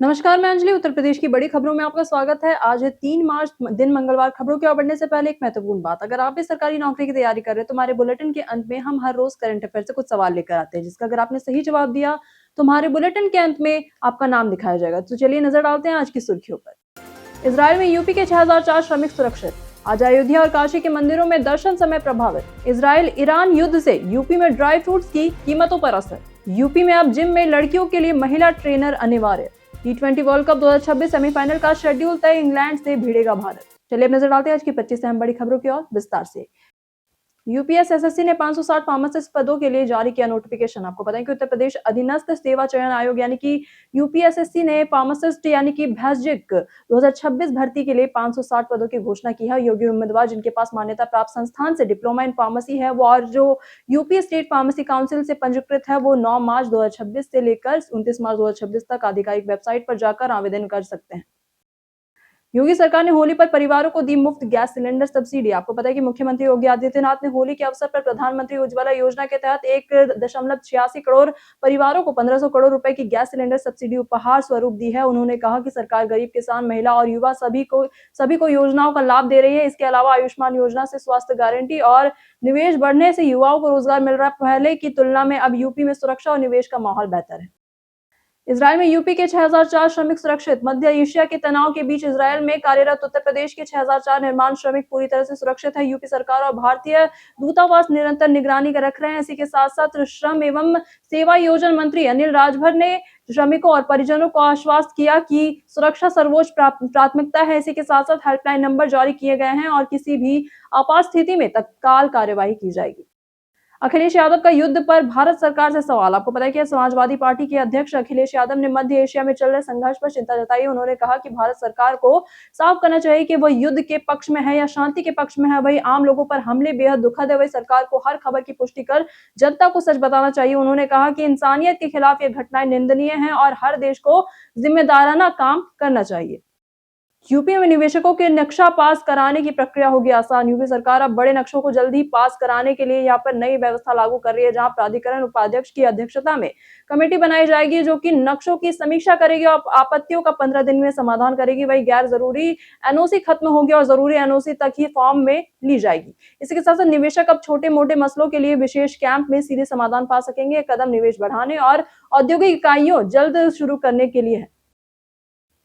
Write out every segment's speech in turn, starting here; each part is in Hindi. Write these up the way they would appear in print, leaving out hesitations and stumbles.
नमस्कार, मैं अंजलि। उत्तर प्रदेश की बड़ी खबरों में आपका स्वागत है। आज है 3 मार्च दिन मंगलवार। खबरों की ओर बढ़ने से पहले एक महत्वपूर्ण बात। अगर आप भी सरकारी नौकरी की तैयारी कर रहे हैं तो हमारे बुलेटिन के अंत में हम हर रोज करंट अफेयर से कुछ सवाल लेकर आते हैं, जिसका अगर आपने सही जवाब दिया तो हमारे बुलेटिन के अंत में आपका नाम दिखाया जाएगा। तो चलिए नजर डालते हैं आज की सुर्खियों पर। इजरायल में यूपी के 6004 श्रमिक सुरक्षित। आज अयोध्या और काशी के मंदिरों में दर्शन समय प्रभावित। इजरायल ईरान युद्ध से यूपी में ड्राई फ्रूट्स की कीमतों पर असर। यूपी में अब जिम में लड़कियों के लिए महिला ट्रेनर अनिवार्य। T20 वर्ल्ड कप 2026 सेमीफाइनल का शेड्यूल तय, इंग्लैंड से भिड़ेगा भारत। चलिए अब नजर डालते हैं आज की 25 अहम बड़ी खबरों की ओर विस्तार से। यूपीएसएसएससी ने 560 फार्मासिस्ट पदों के लिए जारी किया नोटिफिकेशन। आपको बताएं कि उत्तर प्रदेश अधीनस्थ सेवा चयन आयोग यानी कि यूपीएसएससी ने फार्मासिस्ट यानी कि भैसजिक 2026 भर्ती के लिए 560 पदों की घोषणा की है। योग्य उम्मीदवार जिनके पास मान्यता प्राप्त संस्थान से डिप्लोमा इन फार्मेसी है वो, और जो यूपी स्टेट फार्मेसी काउंसिल से पंजीकृत है वो 9 मार्च 2026 से लेकर 29 मार्च 2026 तक आधिकारिक वेबसाइट पर जाकर आवेदन कर सकते हैं। योगी सरकार ने होली पर परिवारों को दी मुफ्त गैस सिलेंडर सब्सिडी। आपको पता है कि मुख्यमंत्री योगी आदित्यनाथ ने होली के अवसर पर प्रधानमंत्री उज्ज्वला योजना के तहत 1.86 करोड़ परिवारों को 1500 करोड़ रुपए की गैस सिलेंडर सब्सिडी उपहार स्वरूप दी है। उन्होंने कहा कि सरकार गरीब, किसान, महिला और युवा सभी को योजनाओं का लाभ दे रही है। इसके अलावा आयुष्मान योजना से स्वास्थ्य गारंटी और निवेश बढ़ने से युवाओं को रोजगार मिल रहा है। पहले की तुलना में अब यूपी में सुरक्षा और निवेश का माहौल बेहतर है। इजरायल में यूपी के 6004 श्रमिक सुरक्षित। मध्य एशिया के तनाव के बीच इजरायल में कार्यरत उत्तर प्रदेश के 6004 निर्माण श्रमिक पूरी तरह से सुरक्षित है। यूपी सरकार और भारतीय दूतावास निरंतर निगरानी रख रहे हैं। इसी के साथ साथ श्रम एवं सेवा योजन मंत्री अनिल राजभर ने श्रमिकों और परिजनों को आश्वस्त किया कि सुरक्षा सर्वोच्च प्राथमिकता है। इसी के साथ साथ हेल्पलाइन नंबर जारी किए गए हैं और किसी भी आपात स्थिति में तत्काल कार्यवाही की जाएगी। अखिलेश यादव का युद्ध पर भारत सरकार से सवाल। आपको पता है कि समाजवादी पार्टी के अध्यक्ष अखिलेश यादव ने मध्य एशिया में चल रहे संघर्ष पर चिंता जताई। उन्होंने कहा कि भारत सरकार को साफ करना चाहिए कि वह युद्ध के पक्ष में है या शांति के पक्ष में है। वही आम लोगों पर हमले बेहद दुखद है। वही सरकार को हर खबर की पुष्टि कर जनता को सच बताना चाहिए। उन्होंने कहा कि इंसानियत के खिलाफ ये घटनाएं निंदनीय हैं और हर देश को जिम्मेदाराना काम करना चाहिए। यूपी में निवेशकों के नक्शा पास कराने की प्रक्रिया होगी आसान। यूपी सरकार अब बड़े नक्शों को जल्दी पास कराने के लिए यहाँ पर नई व्यवस्था लागू कर रही है, जहां प्राधिकरण उपाध्यक्ष की अध्यक्षता में कमेटी बनाई जाएगी जो कि नक्शों की समीक्षा करेगी और आपत्तियों का 15 दिन में समाधान करेगी। वही गैर जरूरी एनओसी खत्म होगी और जरूरी एनओसी तक ही फॉर्म में ली जाएगी। इसी के साथ साथ निवेशक अब छोटे मोटे मसलों के लिए विशेष कैंप में सीधे समाधान पा सकेंगे। यह कदम निवेश बढ़ाने और औद्योगिक इकाइयों जल्द शुरू करने के लिए है।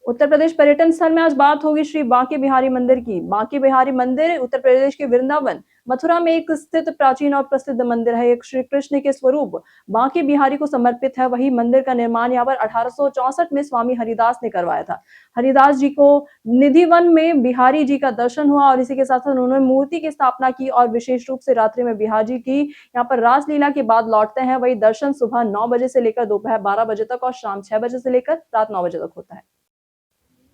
उत्तर प्रदेश पर्यटन स्थल में आज बात होगी श्री बांके बिहारी मंदिर की। बांके बिहारी मंदिर उत्तर प्रदेश के वृंदावन मथुरा में एक स्थित प्राचीन और प्रसिद्ध मंदिर है। एक श्री कृष्ण के स्वरूप बांके बिहारी को समर्पित है। वही मंदिर का निर्माण यहाँ पर 1864 में स्वामी हरिदास ने करवाया था। हरिदास जी को निधिवन में बिहारी जी का दर्शन हुआ और इसी के साथ साथ उन्होंने मूर्ति की स्थापना की और विशेष रूप से रात्रि में बिहारी जी यहाँ पर रासलीला के बाद लौटते हैं। वही दर्शन सुबह 9 बजे से लेकर दोपहर 12 बजे तक और शाम 6 बजे से लेकर रात 9 बजे तक होता है।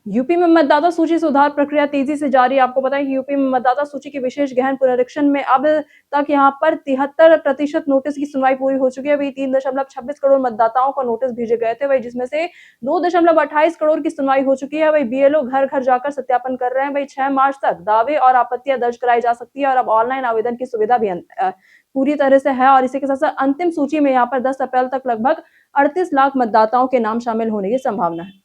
यूपी में मतदाता सूची सुधार प्रक्रिया तेजी से जारी। आपको बताएं कि यूपी में मतदाता सूची के विशेष गहन पुनरीक्षण में अब तक यहां पर 73% नोटिस की सुनवाई पूरी हो चुकी है। वही 3.26 करोड़ मतदाताओं को नोटिस भेजे गए थे, वही जिसमें से 2.28 करोड़ की सुनवाई हो चुकी है। वही बीएलओ घर घर जाकर सत्यापन कर रहे हैं। वही 6 मार्च तक दावे और आपत्तियां दर्ज कराई जा सकती है और अब ऑनलाइन आवेदन की सुविधा भी पूरी तरह से है। और इसी के साथ साथ अंतिम सूची में यहाँ पर 10 अप्रैल तक लगभग 38 लाख मतदाताओं के नाम शामिल होने की संभावना है।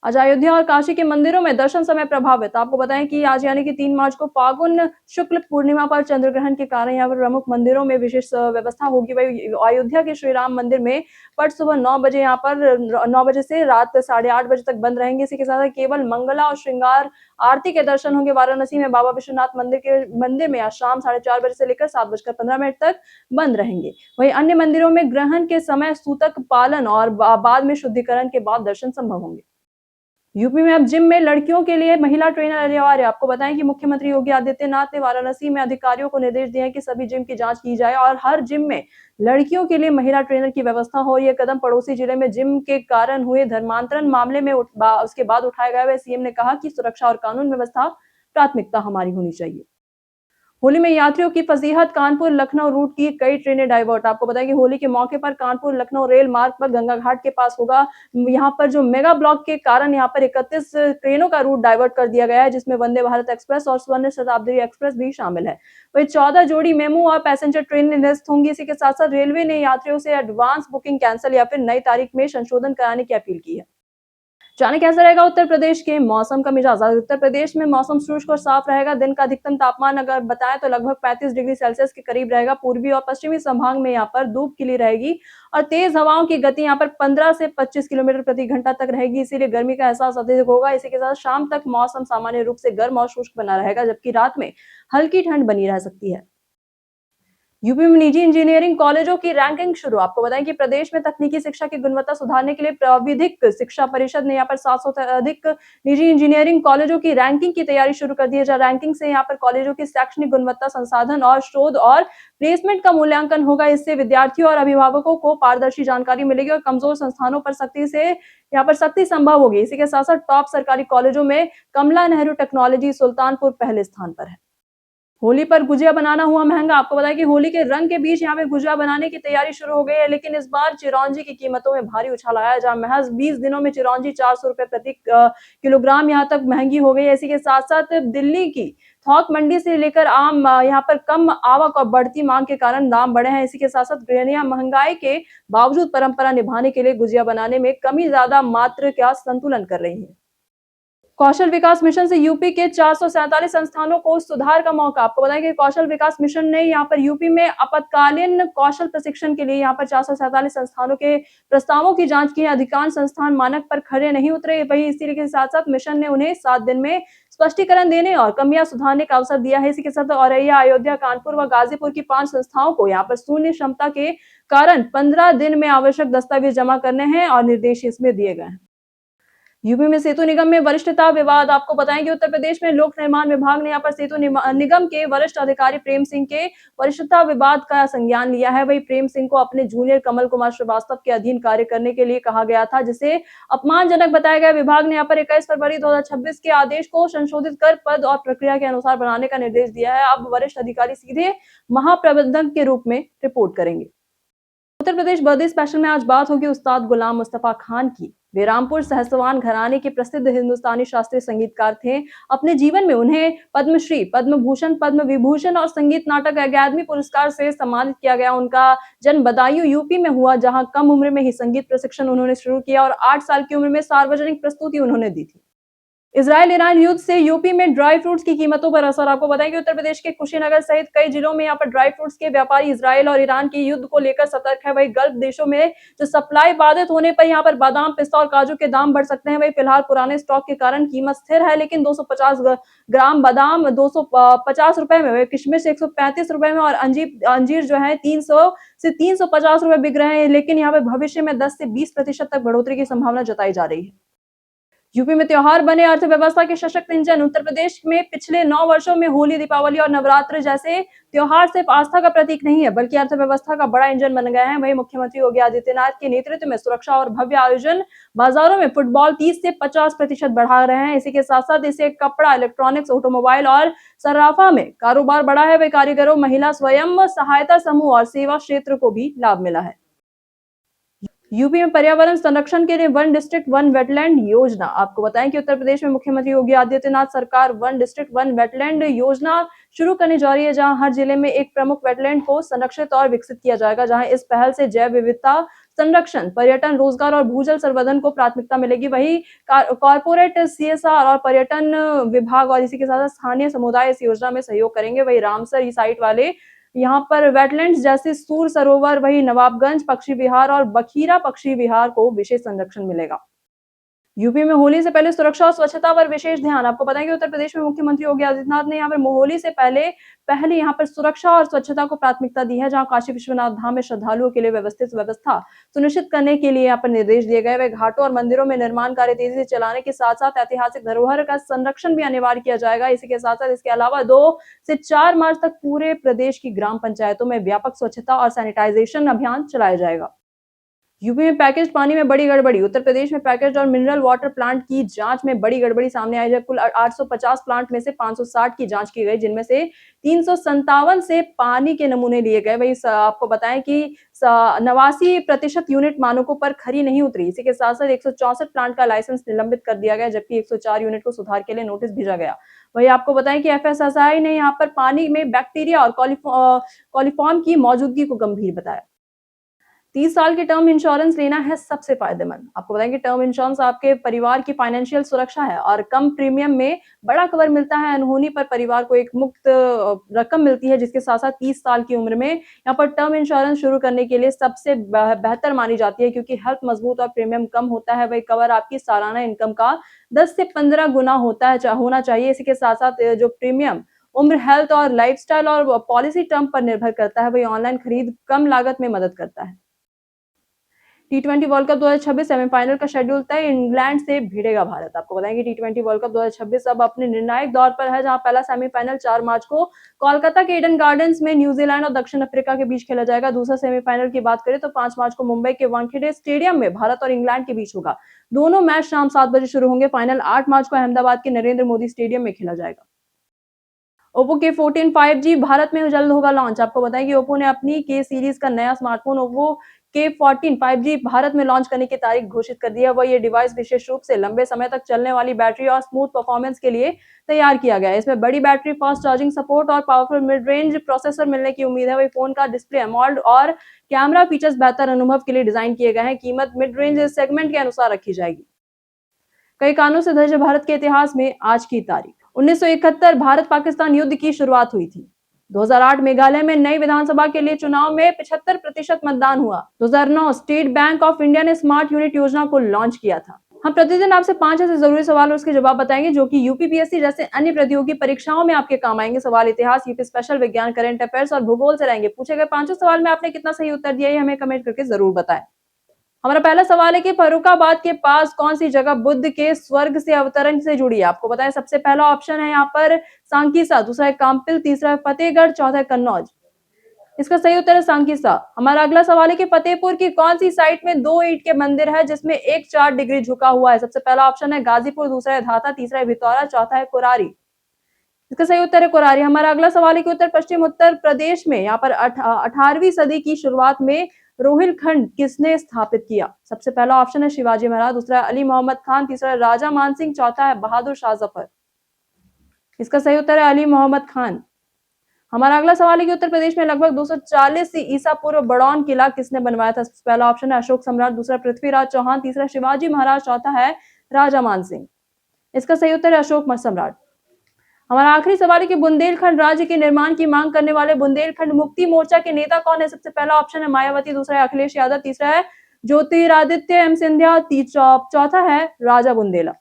आज अयोध्या और काशी के मंदिरों में दर्शन समय प्रभावित। आपको बताएं कि आज यानी कि 3 मार्च को फागुन शुक्ल पूर्णिमा पर चंद्र ग्रहण के कारण यहाँ पर प्रमुख मंदिरों में विशेष व्यवस्था होगी। वही अयोध्या के श्री राम मंदिर में पट सुबह 9 बजे यहाँ पर 9 बजे से रात 8:30 बजे तक बंद रहेंगे। इसी के साथ केवल मंगला और श्रृंगार आरती के दर्शन होंगे। वाराणसी में बाबा विश्वनाथ मंदिर में आज शाम 4:30 बजे से लेकर 7:15 तक बंद रहेंगे। वही अन्य मंदिरों में ग्रहण के समय सूतक पालन और बाद में शुद्धिकरण के बाद दर्शन संभव होंगे। यूपी में अब जिम में लड़कियों के लिए महिला ट्रेनर अनिवार्य। आपको बताएं कि मुख्यमंत्री योगी आदित्यनाथ ने वाराणसी में अधिकारियों को निर्देश दिए हैं कि सभी जिम की जांच की जाए और हर जिम में लड़कियों के लिए महिला ट्रेनर की व्यवस्था हो। यह कदम पड़ोसी जिले में जिम के कारण हुए धर्मांतरण मामले में उसके बाद उठाया गया है। सीएम ने कहा कि सुरक्षा और कानून व्यवस्था प्राथमिकता हमारी होनी चाहिए। होली में यात्रियों की फसीहत, कानपुर लखनऊ रूट की कई ट्रेनें डाइवर्ट। आपको बताएं कि होली के मौके पर कानपुर लखनऊ रेल मार्ग पर गंगा घाट के पास होगा। यहाँ पर जो मेगा ब्लॉक के कारण यहाँ पर 31 ट्रेनों का रूट डाइवर्ट कर दिया गया है, जिसमें वंदे भारत एक्सप्रेस और स्वर्ण शताब्दी एक्सप्रेस भी शामिल है। वही 14 जोड़ी मेमू और पैसेंजर ट्रेन निरस्त होंगी। इसी के साथ साथ रेलवे ने यात्रियों से एडवांस बुकिंग कैंसिल या फिर नई तारीख में संशोधन कराने की अपील की है। जाने कैसा रहेगा उत्तर प्रदेश के मौसम का मिजाज। आज उत्तर प्रदेश में मौसम शुष्क और साफ रहेगा। दिन का अधिकतम तापमान अगर बताएं तो लगभग 35 डिग्री सेल्सियस के करीब रहेगा। पूर्वी और पश्चिमी संभाग में यहाँ पर धूप खिली रहेगी और तेज हवाओं की गति यहाँ पर 15 से 25 किलोमीटर प्रति घंटा तक रहेगी, इसीलिए गर्मी का एहसास अधिक होगा। इसी के साथ शाम तक मौसम सामान्य रूप से गर्म और शुष्क बना रहेगा, जबकि रात में हल्की ठंड बनी रह सकती है। यूपी में निजी इंजीनियरिंग कॉलेजों की रैंकिंग शुरू। आपको बताएं कि प्रदेश में तकनीकी शिक्षा की गुणवत्ता सुधारने के लिए प्राविधिक शिक्षा परिषद ने यहाँ पर 700 से अधिक निजी इंजीनियरिंग कॉलेजों की रैंकिंग की तैयारी शुरू कर दी है। जहां रैंकिंग से यहाँ पर कॉलेजों की शैक्षणिक गुणवत्ता, संसाधन और शोध और प्लेसमेंट का मूल्यांकन होगा। इससे विद्यार्थियों और अभिभावकों को पारदर्शी जानकारी मिलेगी और कमजोर संस्थानों पर सख्ती संभव होगी। इसी के साथ साथ टॉप सरकारी कॉलेजों में कमला नेहरू टेक्नोलॉजी सुल्तानपुर पहले स्थान पर है। होली पर गुजिया बनाना हुआ महंगा। आपको बताएं कि होली के रंग के बीच यहाँ पे गुजिया बनाने की तैयारी शुरू हो गई है, लेकिन इस बार चिरौंजी की कीमतों में भारी उछाल आया है। जहां महज 20 दिनों में चिरौंजी 400 रुपए प्रति किलोग्राम यहाँ तक महंगी हो गई है। इसी के साथ साथ दिल्ली की थोक मंडी से लेकर आम यहाँ पर कम आवक और बढ़ती मांग के कारण दाम बढ़े हैं। इसी के साथ साथ गृहिणियां महंगाई के बावजूद परंपरा निभाने के लिए गुजिया बनाने में कमी ज्यादा मात्रा का संतुलन कर रही है। कौशल विकास मिशन से यूपी के 447 संस्थानों को सुधार का मौका। आपको बताएं कि कौशल विकास मिशन ने यहाँ पर यूपी में आपातकालीन कौशल प्रशिक्षण के लिए यहाँ पर 447 संस्थानों के प्रस्तावों की जांच की है। अधिकांश संस्थान मानक पर खरे नहीं उतरे। वहीं इसी के साथ साथ मिशन ने उन्हें 7 दिन में स्पष्टीकरण देने और कमियां सुधारने का अवसर दिया है। इसी के साथ औरैया, अयोध्या, कानपुर व गाजीपुर की 5 संस्थाओं को यहाँ पर शून्य क्षमता के कारण 15 दिन में आवश्यक दस्तावेज जमा करने हैं और निर्देश इसमें दिए गए हैं। यूपी में सेतु निगम में वरिष्ठता विवाद। आपको बताएं कि उत्तर प्रदेश में लोक निर्माण विभाग ने यहाँ पर सेतु निगम के वरिष्ठ अधिकारी प्रेम सिंह के वरिष्ठता विवाद का संज्ञान लिया है। वही प्रेम सिंह को अपने जूनियर कमल कुमार श्रीवास्तव के अधीन कार्य करने के लिए कहा गया था, जिसे अपमानजनक बताया गया। विभाग ने यहाँ पर 21 फरवरी 2026 के आदेश को संशोधित कर पद और प्रक्रिया के अनुसार बनाने का निर्देश दिया है। अब वरिष्ठ अधिकारी सीधे महाप्रबंधक के रूप में रिपोर्ट करेंगे। उत्तर प्रदेश बर्दी स्पेशल में आज बात होगी उस्ताद गुलाम मुस्तफा खान की। वे रामपुर सहसवान घराने के प्रसिद्ध हिंदुस्तानी शास्त्रीय संगीतकार थे। अपने जीवन में उन्हें पद्मश्री, पद्म भूषण, पद्म विभूषण और संगीत नाटक अकादमी पुरस्कार से सम्मानित किया गया। उनका जन्म बदायूं यूपी में हुआ, जहां कम उम्र में ही संगीत प्रशिक्षण उन्होंने शुरू किया और 8 साल की उम्र में सार्वजनिक प्रस्तुति उन्होंने दी थी। इजरायल ईरान युद्ध से यूपी में ड्राई फ्रूट्स की कीमतों पर असर। आपको बताएं कि उत्तर प्रदेश के कुशीनगर सहित कई जिलों में यहाँ पर ड्राई फ्रूट्स के व्यापारी इजरायल और ईरान के युद्ध को लेकर सतर्क है। वही गल्फ देशों में जो सप्लाई बाधित होने पर यहाँ पर बादाम, पिस्ता और काजू के दाम बढ़ सकते हैं। वही फिलहाल पुराने स्टॉक के कारण कीमत स्थिर है, लेकिन 250 ग्राम बादाम 250 रुपए में, किशमिश 135 रुपए में और अंजीर जो है 300 से 350 रुपए बिक रहे हैं। लेकिन यहाँ पे भविष्य में 10 से 20% तक बढ़ोतरी की संभावना जताई जा रही है। यूपी में त्योहार बने अर्थव्यवस्था के सशक्त इंजन। उत्तर प्रदेश में पिछले 9 वर्षों में होली, दीपावली और नवरात्र जैसे त्योहार सिर्फ आस्था का प्रतीक नहीं है, बल्कि अर्थव्यवस्था का बड़ा इंजन बन गए हैं। वही मुख्यमंत्री योगी आदित्यनाथ के नेतृत्व में सुरक्षा और भव्य आयोजन, बाजारों में फुटबॉल 30 से 50% बढ़ा रहे हैं। इसी के साथ साथ इसे कपड़ा, इलेक्ट्रॉनिक्स, ऑटोमोबाइल और सराफा में कारोबार बढ़ा है। वे कारीगरों, महिला स्वयं सहायता समूह और सेवा क्षेत्र को भी लाभ मिला है। यूपी में पर्यावरण संरक्षण के लिए वन डिस्ट्रिक्ट वन वेटलैंड योजना। आपको बताएं कि उत्तर प्रदेश में मुख्यमंत्री योगी आदित्यनाथ सरकार वन डिस्ट्रिक्ट वन वेटलैंड योजना शुरू करने जा रही है, जहां हर जिले में एक प्रमुख वेटलैंड को संरक्षित और विकसित किया जाएगा। जहां इस पहल से जैव विविधता संरक्षण, पर्यटन, रोजगार और भूजल संवर्धन को प्राथमिकता मिलेगी। वही कॉर्पोरेट, सीएसआर और पर्यटन विभाग और इसी के साथ स्थानीय समुदाय इस योजना में सहयोग करेंगे। वही रामसर साइट वाले यहाँ पर वेटलैंड्स जैसे सूर सरोवर, वही नवाबगंज पक्षी विहार और बखीरा पक्षी विहार को विशेष संरक्षण मिलेगा। यूपी में होली से पहले सुरक्षा और स्वच्छता पर विशेष ध्यान। आपको बताएं कि उत्तर प्रदेश में मुख्यमंत्री योगी आदित्यनाथ ने यहाँ पर होली से पहले यहाँ पर सुरक्षा और स्वच्छता को प्राथमिकता दी है, जहां काशी विश्वनाथ धाम में श्रद्धालुओं के लिए व्यवस्थित व्यवस्था सुनिश्चित करने के लिए यहाँ पर निर्देश दिए गए। वे घाटों और मंदिरों में निर्माण कार्य तेजी से चलाने के साथ साथ ऐतिहासिक धरोहर का संरक्षण भी अनिवार्य किया जाएगा। इसी के साथ साथ इसके अलावा 2 से 4 मार्च तक पूरे प्रदेश की ग्राम पंचायतों में व्यापक स्वच्छता और सैनिटाइजेशन अभियान चलाया जाएगा। यूपी में पैकेज पानी में बड़ी गड़बड़ी। उत्तर प्रदेश में पैकेज और मिनरल वाटर प्लांट की जांच में बड़ी गड़बड़ी सामने आई है। कुल 850 प्लांट में से 560 की जांच की गई, जिनमें से 357 से पानी के नमूने लिए गए। वही आपको बताएं कि 89% यूनिट मानकों पर खरी नहीं उतरी। इसी के साथ साथ 164 प्लांट का लाइसेंस निलंबित कर दिया गया, जबकि 104 यूनिट को सुधार के लिए नोटिस भेजा गया। वही आपको बताएं कि एफएसएसआई ने यहाँ पर पानी में बैक्टीरिया और कॉलिफॉर्म की मौजूदगी को गंभीर बताया। 30 साल की टर्म इंश्योरेंस लेना है सबसे फ़ायदेमंद। आपको बताएँ कि टर्म इंश्योरेंस आपके परिवार की फ़ाइनेंशियल सुरक्षा है और कम प्रीमियम में बड़ा कवर मिलता है। अनहोनी पर परिवार को एक मुक्त रकम मिलती है, जिसके साथ-साथ 30 साल की उम्र में यहाँ पर टर्म इंश्योरेंस शुरू करने के लिए सबसे बेहतर मानी जाती है, क्योंकि हेल्थ मज़बूत और प्रीमियम कम होता है। वही कवर आपकी सालाना इनकम का 10 से 15 गुना होता है होना चाहिए। इसी के साथ-साथ जो प्रीमियम उम्र, हेल्थ और लाइफ़स्टाइल और पॉलिसी टर्म पर निर्भर करता है। वही ऑनलाइन खरीद कम लागत में मदद करता है। टी20 वर्ल्ड कप 2026 सेमीफाइनल का शेड्यूल तय, इंग्लैंड से भिड़ेगा भारत। आपको बताएंगे टी20 वर्ल्ड कप 2026 अब अपने निर्णायक दौर पर है, जहां पहला सेमीफाइनल 4 मार्च को कोलकाता के ईडन गार्डन्स में न्यूजीलैंड और दक्षिण अफ्रीका के बीच खेला जाएगा। दूसरा सेमीफाइनल की बात करें तो 5 मार्च को मुंबई के वानखेड़े स्टेडियम में भारत और इंग्लैंड के बीच होगा। दोनों मैच शाम 7 बजे शुरू होंगे। फाइनल 8 मार्च को अहमदाबाद के नरेंद्र मोदी स्टेडियम में खेला जाएगा। ओप्पो के 14 5G भारत में जल्द होगा लॉन्च। आपको बताएं कि ओप्पो ने अपनी के सीरीज का नया स्मार्टफोन ओप्पो के 14 5G भारत में लॉन्च करने की तारीख घोषित कर दी है। वह ये डिवाइस विशेष रूप से लंबे समय तक चलने वाली बैटरी और स्मूथ परफॉर्मेंस के लिए तैयार किया गया है। इसमें बड़ी बैटरी, फास्ट चार्जिंग सपोर्ट और पावरफुल मिड रेंज प्रोसेसर मिलने की उम्मीद है। वही फोन का डिस्प्ले, एमोल्ड और कैमरा फीचर्स बेहतर अनुभव के लिए डिजाइन किए गए हैं। कीमत मिड रेंज सेगमेंट के अनुसार रखी जाएगी। कई कारणों से दर्ज है भारत के इतिहास में आज की तारीख। 1971 भारत-पाकिस्तान युद्ध की शुरुआत हुई थी। 2008 मेघालय में नई विधानसभा के लिए चुनाव में 75% मतदान हुआ। 2009 स्टेट बैंक ऑफ इंडिया ने स्मार्ट यूनिट योजना को लॉन्च किया था। हम प्रतिदिन आपसे 5 ऐसे जरूरी सवाल और उसके जवाब बताएंगे, जो कि यूपीपीएससी जैसे अन्य प्रतियोगी परीक्षाओं में आपके काम आएंगे। सवाल इतिहास, यूपी स्पेशल, विज्ञान, करंट अफेयर्स और भूगोल से रहेंगे। पूछे गए पांचों सवाल में आपने कितना सही उत्तर दिया, ये हमें कमेंट करके जरूर बताएं। हमारा पहला सवाल है कि फर्रुखाबाद के पास कौन सी जगह बुद्ध के स्वर्ग से अवतरण से जुड़ी है। आपको बताएं सबसे पहला ऑप्शन है यहाँ पर सांकीसा, दूसरा है काम्पिल, तीसरा है फतेहगढ़, चौथा है कन्नौज। इसका सही उत्तर है सांकीसा। हमारा अगला सवाल है कि फतेहपुर की कौन सी साइट में 2 ईंट के मंदिर है जिसमें एक 4 डिग्री झुका हुआ है। सबसे पहला ऑप्शन है गाजीपुर, दूसरा है धाता, तीसरा है भितौरा, चौथा है कुरारी। इसका सही उत्तर है कुरारी। हमारा अगला सवाल है कि उत्तर पश्चिम उत्तर प्रदेश में यहाँ पर 18वीं सदी की शुरुआत में रोहिलखंड किसने स्थापित किया। सबसे पहला ऑप्शन है शिवाजी महाराज, दूसरा है अली मोहम्मद खान, तीसरा है राजा मानसिंह, चौथा है बहादुर शाह जफर। इसका सही उत्तर है अली मोहम्मद खान। हमारा अगला सवाल है कि उत्तर प्रदेश में लगभग 240 ईसा पूर्व बड़ौन किला किसने बनवाया था। सबसे पहला ऑप्शन है अशोक सम्राट, दूसरा पृथ्वीराज चौहान, तीसरा शिवाजी महाराज, चौथा है राजा मानसिंह। इसका सही उत्तर है अशोक सम्राट। हमारा आखिरी सवाल है कि बुंदेलखंड राज्य के निर्माण की मांग करने वाले बुंदेलखंड मुक्ति मोर्चा के नेता कौन है। सबसे पहला ऑप्शन है मायावती, दूसरा है अखिलेश यादव, तीसरा है ज्योतिरादित्य एम सिंधिया, चौथा है राजा बुंदेला।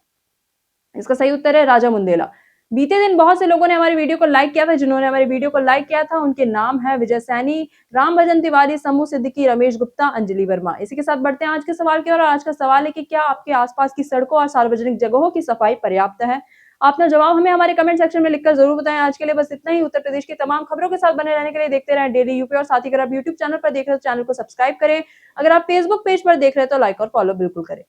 इसका सही उत्तर है राजा बुंदेला। बीते दिन बहुत से लोगों ने हमारी वीडियो को लाइक किया था। जिन्होंने हमारी वीडियो को लाइक किया था उनके नाम है विजय सैनी, राम भजन तिवारी, समूह सिद्दीकी, रमेश गुप्ता, अंजलि वर्मा। इसी के साथ बढ़ते हैं आज के सवाल की ओर। आज का सवाल है कि क्या आपके आसपास की सड़कों और सार्वजनिक जगहों की सफाई पर्याप्त है। अपना जवाब हमें हमारे कमेंट सेक्शन में लिखकर जरूर बताएं। आज के लिए बस इतना ही। उत्तर प्रदेश की तमाम खबरों के साथ बने रहने के लिए देखते रहें डेली यूपी, और साथ ही अगर आप यूट्यूब चैनल पर देख रहे हो तो चैनल को सब्सक्राइब करें। अगर आप फेसबुक पेज पर देख रहे हो तो लाइक और फॉलो बिल्कुल करें।